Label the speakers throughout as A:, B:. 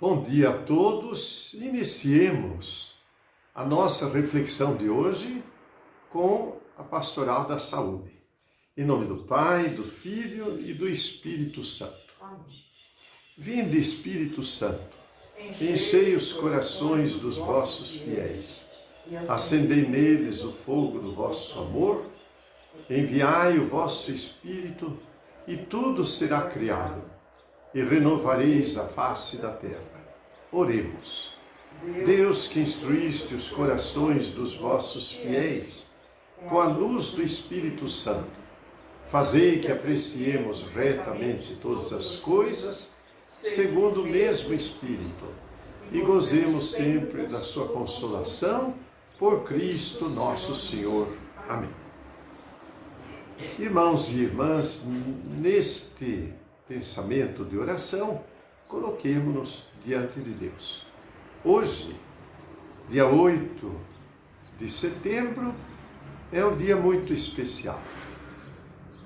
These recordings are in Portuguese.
A: Bom dia a todos. Iniciemos a nossa reflexão de hoje com a Pastoral da Saúde. Em nome do Pai, do Filho e do Espírito Santo. Vinde, Espírito Santo, enchei os corações dos vossos fiéis, acendei neles o fogo do vosso amor, enviai o vosso Espírito e tudo será criado, e renovareis a face da terra. Oremos. Deus, que instruíste os corações dos vossos fiéis com a luz do Espírito Santo, fazei que apreciemos retamente todas as coisas, segundo o mesmo Espírito, e gozemos sempre da sua consolação, por Cristo nosso Senhor. Amém. Irmãos e irmãs, neste pensamento de oração, coloquemo-nos diante de Deus. Hoje, dia 8 de setembro, é um dia muito especial.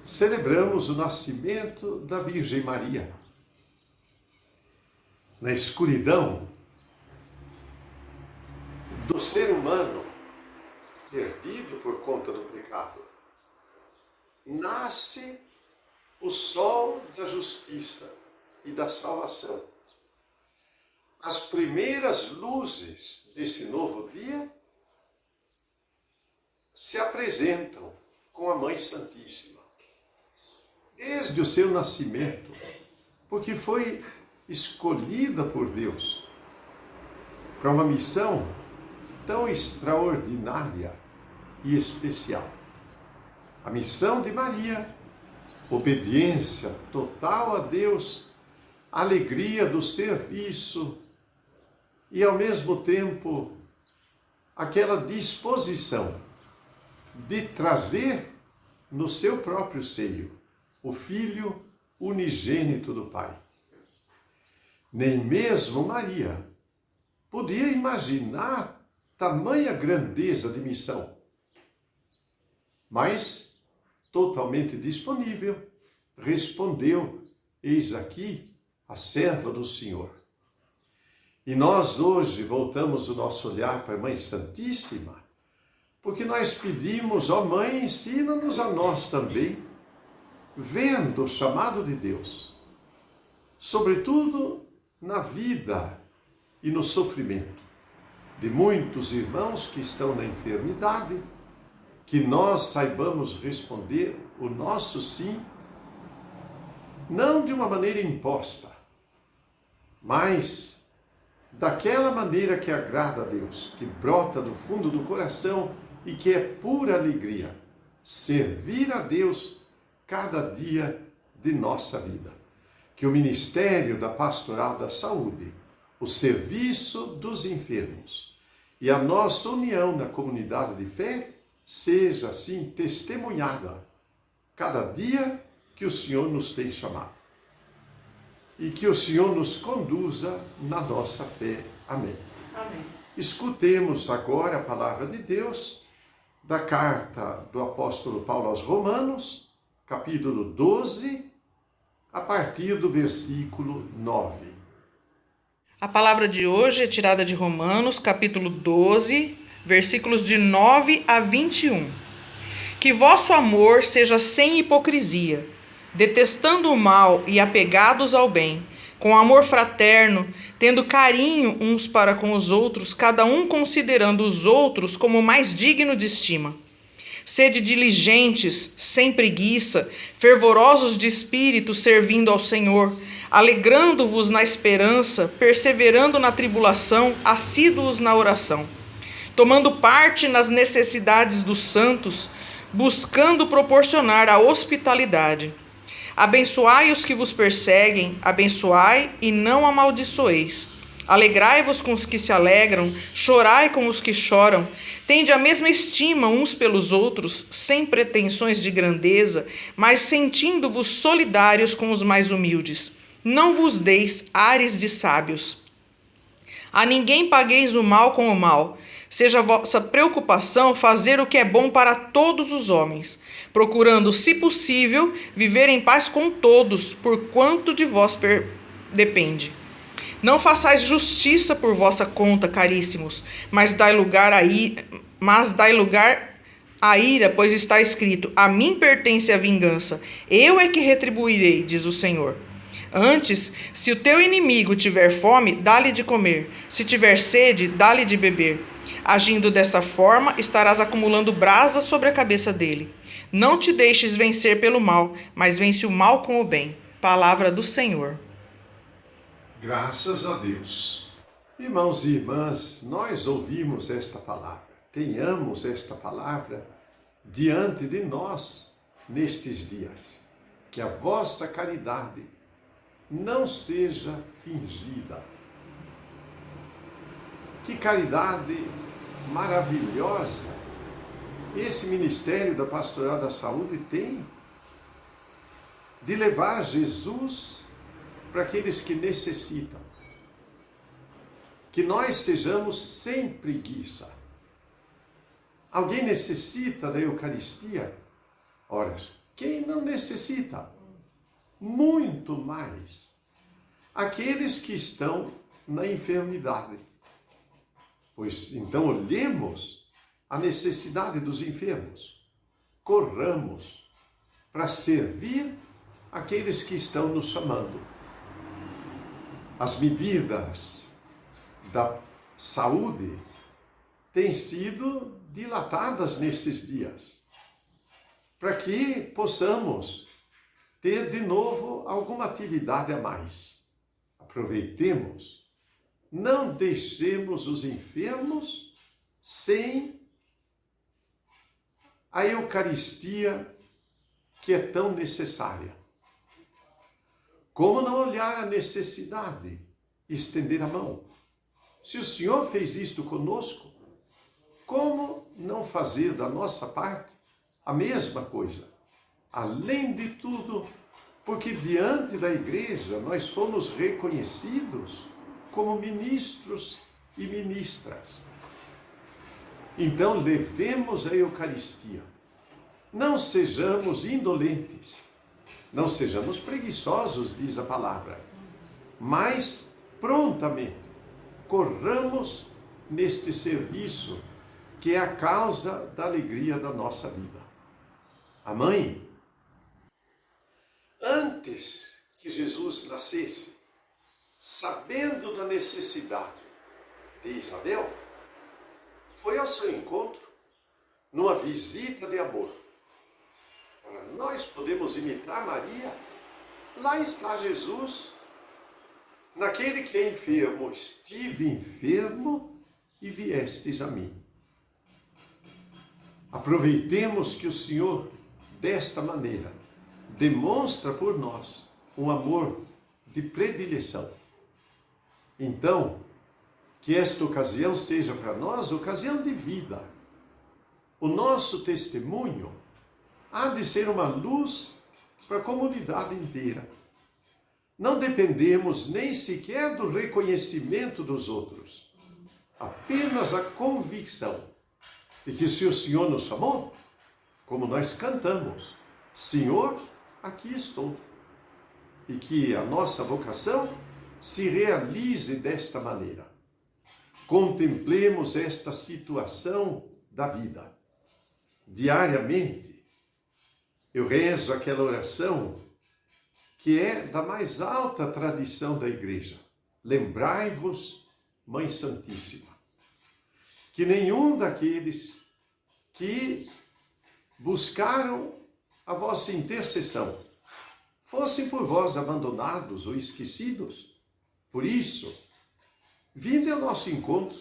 A: Celebramos o nascimento da Virgem Maria. Na escuridão do ser humano, perdido por conta do pecado, nasce o sol da justiça e da salvação. As primeiras luzes desse novo dia se apresentam com a Mãe Santíssima, desde o seu nascimento, porque foi escolhida por Deus para uma missão tão extraordinária e especial. A missão de Maria, obediência total a Deus, alegria do serviço e, ao mesmo tempo, aquela disposição de trazer no seu próprio seio o Filho unigênito do Pai. Nem mesmo Maria podia imaginar tamanha grandeza de missão, mas, totalmente disponível, respondeu: eis aqui a serva do Senhor. E nós hoje voltamos o nosso olhar para a Mãe Santíssima, porque nós pedimos: ó Mãe, ensina-nos a nós também, vendo o chamado de Deus, sobretudo na vida e no sofrimento de muitos irmãos que estão na enfermidade, que nós saibamos responder o nosso sim, não de uma maneira imposta, mas daquela maneira que agrada a Deus, que brota do fundo do coração e que é pura alegria, servir a Deus cada dia de nossa vida. Que o ministério da Pastoral da Saúde, o serviço dos enfermos e a nossa união na comunidade de fé seja assim testemunhada cada dia que o Senhor nos tem chamado. E que o Senhor nos conduza na nossa fé. Amém.
B: Amém.
A: Escutemos agora a palavra de Deus da carta do apóstolo Paulo aos Romanos, capítulo 12, a partir do versículo 9.
B: A palavra de hoje é tirada de Romanos, capítulo 12, versículos de 9 a 21. Que vosso amor seja sem hipocrisia, detestando o mal e apegados ao bem, com amor fraterno, tendo carinho uns para com os outros, cada um considerando os outros como mais digno de estima. Sede diligentes, sem preguiça, fervorosos de espírito, servindo ao Senhor, alegrando-vos na esperança, perseverando na tribulação, assíduos na oração, tomando parte nas necessidades dos santos, buscando proporcionar a hospitalidade. Abençoai os que vos perseguem, abençoai e não amaldiçoeis. Alegrai-vos com os que se alegram, chorai com os que choram. Tende a mesma estima uns pelos outros, sem pretensões de grandeza, mas sentindo-vos solidários com os mais humildes. Não vos deis ares de sábios. A ninguém pagueis o mal com o mal. Seja a vossa preocupação fazer o que é bom para todos os homens, procurando, se possível, viver em paz com todos, por quanto de vós depende. Não façais justiça por vossa conta, caríssimos, mas dai lugar à ira, pois está escrito: a mim pertence a vingança, eu é que retribuirei, diz o Senhor. Antes, se o teu inimigo tiver fome, dá-lhe de comer, se tiver sede, dá-lhe de beber. Agindo dessa forma, estarás acumulando brasa sobre a cabeça dele. Não te deixes vencer pelo mal, mas vence o mal com o bem. Palavra do Senhor.
A: Graças a Deus. Irmãos e irmãs, nós ouvimos esta palavra. Tenhamos esta palavra diante de nós nestes dias. Que a vossa caridade não seja fingida. Que caridade maravilhosa esse Ministério da Pastoral da Saúde tem de levar Jesus para aqueles que necessitam. Que nós sejamos sem preguiça. Alguém necessita da Eucaristia? Ora, quem não necessita? Muito mais. Aqueles que estão na enfermidade. Pois então olhemos a necessidade dos enfermos. Corramos para servir aqueles que estão nos chamando. As medidas da saúde têm sido dilatadas nestes dias, para que possamos ter de novo alguma atividade a mais. Aproveitemos, não deixemos os enfermos sem a Eucaristia que é tão necessária. Como não olhar a necessidade e estender a mão? Se o Senhor fez isto conosco, como não fazer da nossa parte a mesma coisa? Além de tudo, porque diante da igreja nós fomos reconhecidos como ministros e ministras. Então levemos a Eucaristia. Não sejamos indolentes. Não sejamos preguiçosos, diz a palavra, mas prontamente corramos neste serviço que é a causa da alegria da nossa vida. A mãe, antes que Jesus nascesse, sabendo da necessidade de Isabel, foi ao seu encontro numa visita de amor. Nós podemos imitar Maria. Lá está Jesus, naquele que é enfermo. Estive enfermo e viestes a mim. Aproveitemos que o Senhor, desta maneira, demonstra por nós um amor de predileção. Então, que esta ocasião seja para nós ocasião de vida. O nosso testemunho há de ser uma luz para a comunidade inteira. Não dependemos nem sequer do reconhecimento dos outros, apenas a convicção de que se o Senhor nos chamou, como nós cantamos, Senhor, aqui estou. E que a nossa vocação se realize desta maneira. Contemplemos esta situação da vida. Diariamente, eu rezo aquela oração que é da mais alta tradição da Igreja. Lembrai-vos, Mãe Santíssima, que nenhum daqueles que buscaram a vossa intercessão fossem por vós abandonados ou esquecidos. Por isso, vinde ao nosso encontro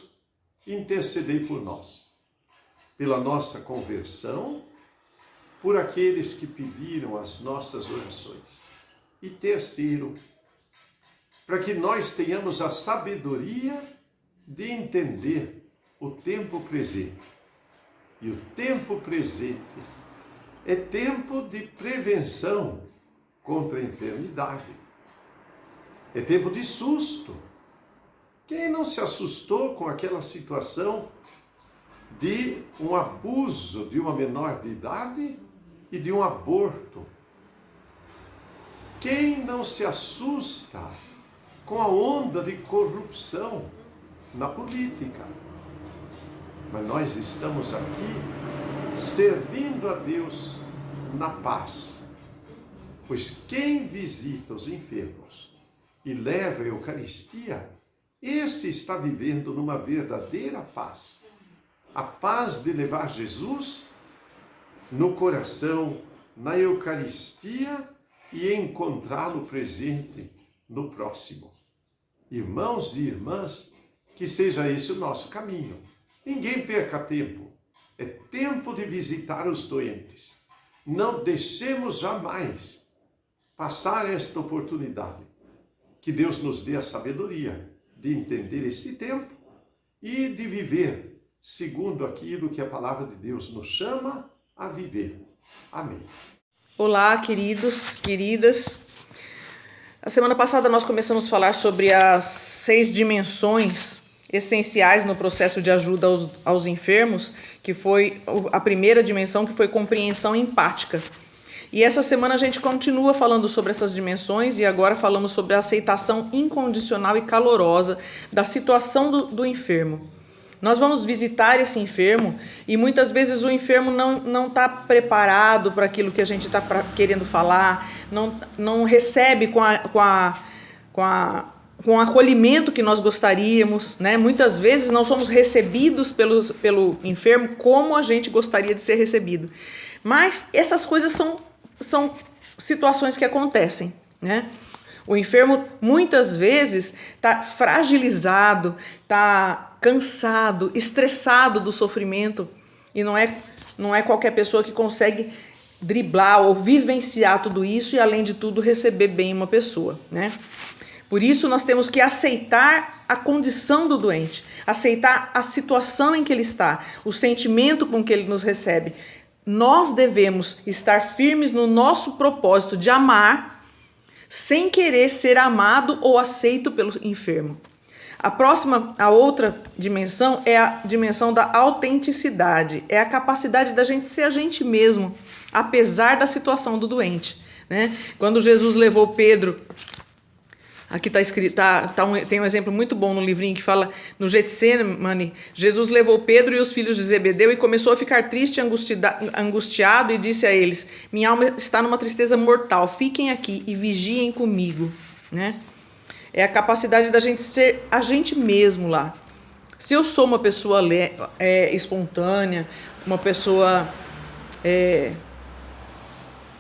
A: e intercedei por nós, pela nossa conversão, por aqueles que pediram as nossas orações. E terceiro, para que nós tenhamos a sabedoria de entender o tempo presente. E o tempo presente é tempo de prevenção contra a enfermidade. É tempo de susto. Quem não se assustou com aquela situação de um abuso de uma menor de idade e de um aborto? Quem não se assusta com a onda de corrupção na política. Mas nós estamos aqui servindo a Deus na paz. Pois quem visita os enfermos e leva a Eucaristia, esse está vivendo numa verdadeira paz. A paz de levar Jesus no coração, na Eucaristia e encontrá-lo presente no próximo. Irmãos e irmãs, que seja esse o nosso caminho. Ninguém perca tempo. É tempo de visitar os doentes. Não deixemos jamais passar esta oportunidade. Que Deus nos dê a sabedoria de entender este tempo e de viver segundo aquilo que a palavra de Deus nos chama a viver. Amém.
B: Olá, queridos, queridas. A semana passada nós começamos a falar sobre as 6 dimensões essenciais no processo de ajuda aos enfermos, que foi a primeira dimensão, que foi compreensão empática. E essa semana a gente continua falando sobre essas dimensões e agora falamos sobre a aceitação incondicional e calorosa da situação do enfermo. Nós vamos visitar esse enfermo e muitas vezes o enfermo não está preparado para aquilo que a gente está querendo falar, não recebe com o acolhimento que nós gostaríamos, né? Muitas vezes não somos recebidos pelo enfermo como a gente gostaria de ser recebido. Mas essas coisas são situações que acontecem, né? O enfermo muitas vezes está fragilizado, está cansado, estressado do sofrimento e não é qualquer pessoa que consegue driblar ou vivenciar tudo isso e além de tudo receber bem uma pessoa, né? Por isso nós temos que aceitar a condição do doente, aceitar a situação em que ele está, o sentimento com que ele nos recebe. Nós devemos estar firmes no nosso propósito de amar, sem querer ser amado ou aceito pelo enfermo. A outra dimensão é a dimensão da autenticidade, é a capacidade da gente ser a gente mesmo, apesar da situação do doente, né? Quando Jesus levou Pedro, aqui está escrito, tem um exemplo muito bom no livrinho que fala, no Getsemane, Jesus levou Pedro e os filhos de Zebedeu e começou a ficar triste e angustiado e disse a eles, minha alma está numa tristeza mortal, fiquem aqui e vigiem comigo, né? É a capacidade da gente ser a gente mesmo lá. Se eu sou uma pessoa espontânea, uma pessoa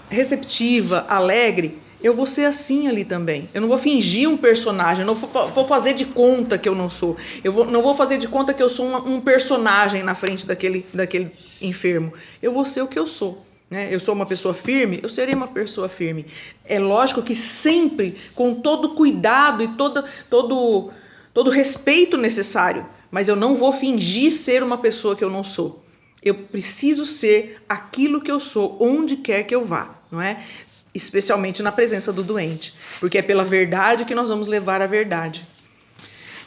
B: receptiva, alegre, eu vou ser assim ali também. Eu não vou fingir um personagem, eu não vou fazer de conta que eu não sou. Não vou fazer de conta que eu sou um personagem na frente daquele enfermo. Eu vou ser o que eu sou, né? Eu sou uma pessoa firme, eu serei uma pessoa firme. É lógico que sempre com todo cuidado e todo respeito necessário, mas eu não vou fingir ser uma pessoa que eu não sou. Eu preciso ser aquilo que eu sou, onde quer que eu vá, não é? Especialmente na presença do doente, porque é pela verdade que nós vamos levar a verdade.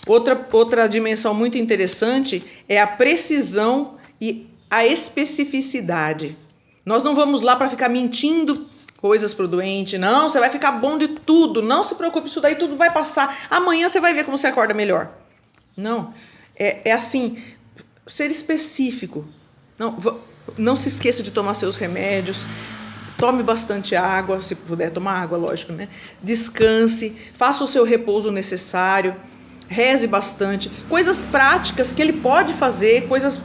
B: Outra dimensão muito interessante é a precisão e a especificidade. Nós não vamos lá para ficar mentindo coisas para o doente, não, você vai ficar bom de tudo, não se preocupe, isso daí tudo vai passar, amanhã você vai ver como você acorda melhor. Não, é assim, ser específico. Não se esqueça de tomar seus remédios, tome bastante água, se puder tomar água, lógico, né? Descanse, faça o seu repouso necessário, reze bastante. Coisas práticas que ele pode fazer, coisas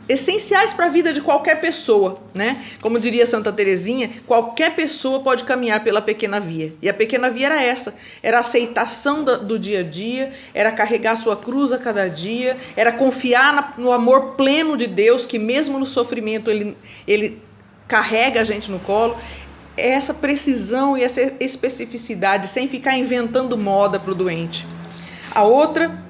B: essenciais para a vida de qualquer pessoa, né? Como diria Santa Teresinha, qualquer pessoa pode caminhar pela pequena via. E a pequena via era essa, era a aceitação do dia a dia, era carregar sua cruz a cada dia, era confiar no amor pleno de Deus, que mesmo no sofrimento ele carrega a gente no colo. Essa precisão e essa especificidade, sem ficar inventando moda para o doente. A outra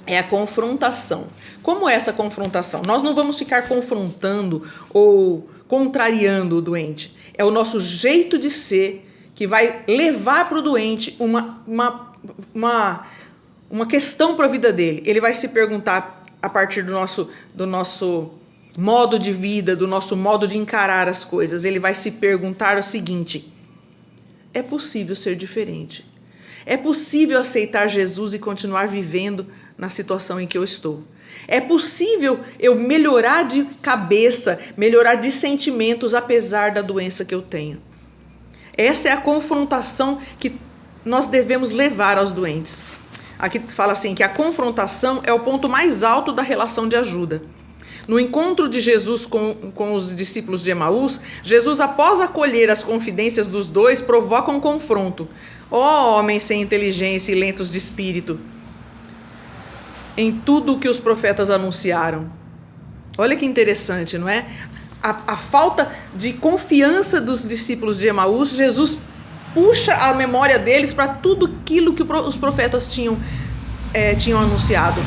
B: é a confrontação. Como é essa confrontação? Nós não vamos ficar confrontando ou contrariando o doente. É o nosso jeito de ser que vai levar para o doente uma questão para a vida dele. Ele vai se perguntar a partir do nosso modo de vida, do nosso modo de encarar as coisas. Ele vai se perguntar o seguinte: é possível ser diferente? É possível aceitar Jesus e continuar vivendo na situação em que eu estou. É possível eu melhorar de cabeça, melhorar de sentimentos, apesar da doença que eu tenho. Essa é a confrontação que nós devemos levar aos doentes. Aqui fala assim, que a confrontação é o ponto mais alto da relação de ajuda. No encontro de Jesus com os discípulos de Emaús, Jesus, após acolher as confidências dos dois, provoca um confronto. Ó homens sem inteligência e lentos de espírito, em tudo o que os profetas anunciaram. Olha que interessante, não é? A falta de confiança dos discípulos de Emaús, Jesus puxa a memória deles para tudo aquilo que os profetas tinham anunciado.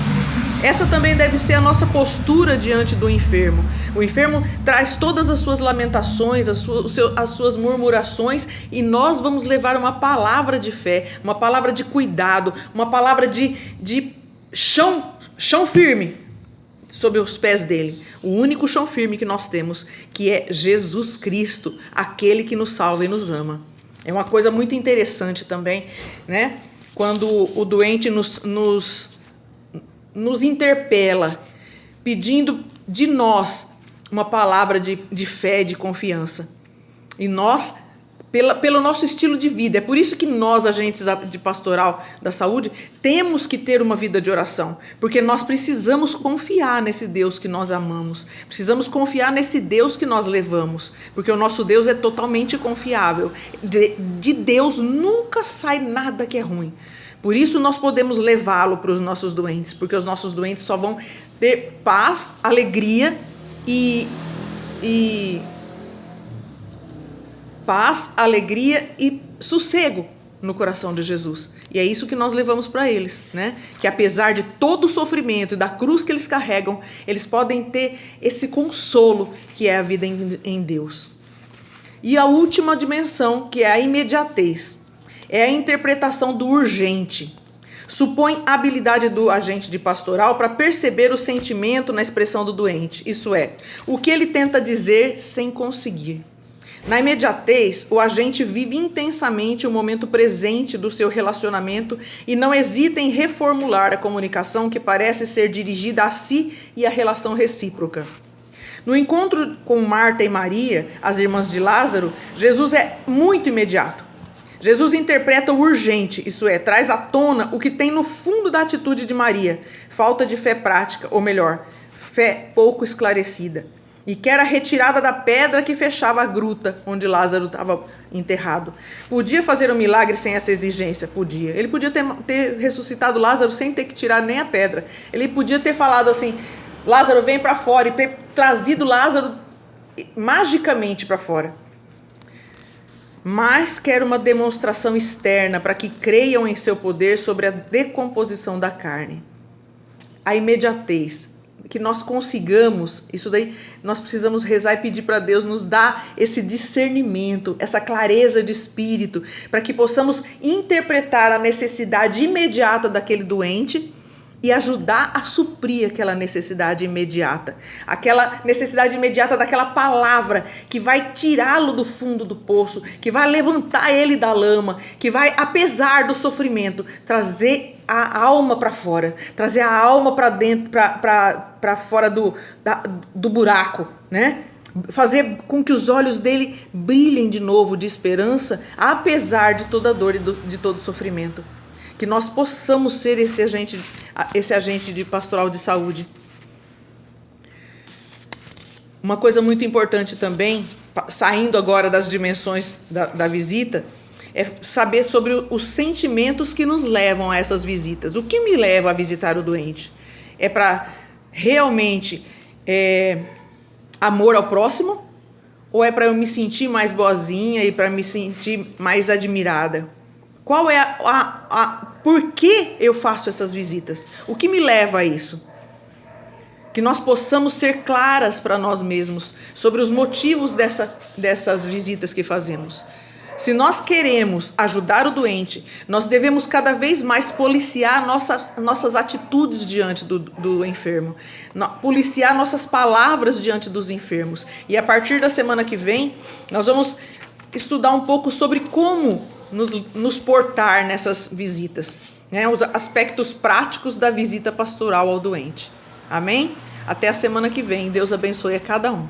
B: Essa também deve ser a nossa postura diante do enfermo. O enfermo traz todas as suas lamentações, as suas murmurações, e nós vamos levar uma palavra de fé, uma palavra de cuidado, uma palavra de chão firme sob os pés dele. O único chão firme que nós temos, que é Jesus Cristo, aquele que nos salva e nos ama. É uma coisa muito interessante também, né? Quando o doente nos interpela, pedindo de nós uma palavra de fé e de confiança. E nós, pelo nosso estilo de vida, é por isso que nós, agentes de pastoral da saúde, temos que ter uma vida de oração, porque nós precisamos confiar nesse Deus que nós amamos, precisamos confiar nesse Deus que nós levamos, porque o nosso Deus é totalmente confiável. De Deus nunca sai nada que é ruim. Por isso nós podemos levá-lo para os nossos doentes, porque os nossos doentes só vão ter paz, alegria e sossego no coração de Jesus. E é isso que nós levamos para eles, né? Que apesar de todo o sofrimento e da cruz que eles carregam, eles podem ter esse consolo que é a vida em Deus. E a última dimensão, que é a imediatez. É a interpretação do urgente. Supõe a habilidade do agente de pastoral para perceber o sentimento na expressão do doente, isso é, o que ele tenta dizer sem conseguir. Na imediatez, o agente vive intensamente o momento presente do seu relacionamento e não hesita em reformular a comunicação que parece ser dirigida a si e à relação recíproca. No encontro com Marta e Maria, as irmãs de Lázaro, Jesus é muito imediato. Jesus interpreta o urgente, isso é, traz à tona o que tem no fundo da atitude de Maria, falta de fé prática, ou melhor, fé pouco esclarecida. E quer a retirada da pedra que fechava a gruta onde Lázaro estava enterrado. Podia fazer um milagre sem essa exigência? Podia. Ele podia ter ressuscitado Lázaro sem ter que tirar nem a pedra. Ele podia ter falado assim, Lázaro, vem para fora, e ter trazido Lázaro magicamente para fora. Mas quer uma demonstração externa para que creiam em seu poder sobre a decomposição da carne. A imediatez, que nós consigamos, isso daí nós precisamos rezar e pedir para Deus nos dar esse discernimento, essa clareza de espírito, para que possamos interpretar a necessidade imediata daquele doente e ajudar a suprir aquela necessidade imediata. Aquela necessidade imediata daquela palavra que vai tirá-lo do fundo do poço, que vai levantar ele da lama, que vai, apesar do sofrimento, trazer a alma para fora, trazer a alma para dentro, para fora do buraco, né? Fazer com que os olhos dele brilhem de novo de esperança, apesar de toda a dor e de todo o sofrimento. Que nós possamos ser esse agente de pastoral de saúde. Uma coisa muito importante também, saindo agora das dimensões da visita, é saber sobre os sentimentos que nos levam a essas visitas. O que me leva a visitar o doente? É para realmente amor ao próximo? Ou é para eu me sentir mais boazinha e para me sentir mais admirada? Qual é por que eu faço essas visitas? O que me leva a isso? Que nós possamos ser claras para nós mesmos sobre os motivos dessas visitas que fazemos. Se nós queremos ajudar o doente, nós devemos cada vez mais policiar nossas atitudes diante do enfermo, policiar nossas palavras diante dos enfermos. E a partir da semana que vem, nós vamos estudar um pouco sobre como nos portar nessas visitas, né? Os aspectos práticos da visita pastoral ao doente. Amém? Até a semana que vem. Deus abençoe a cada um.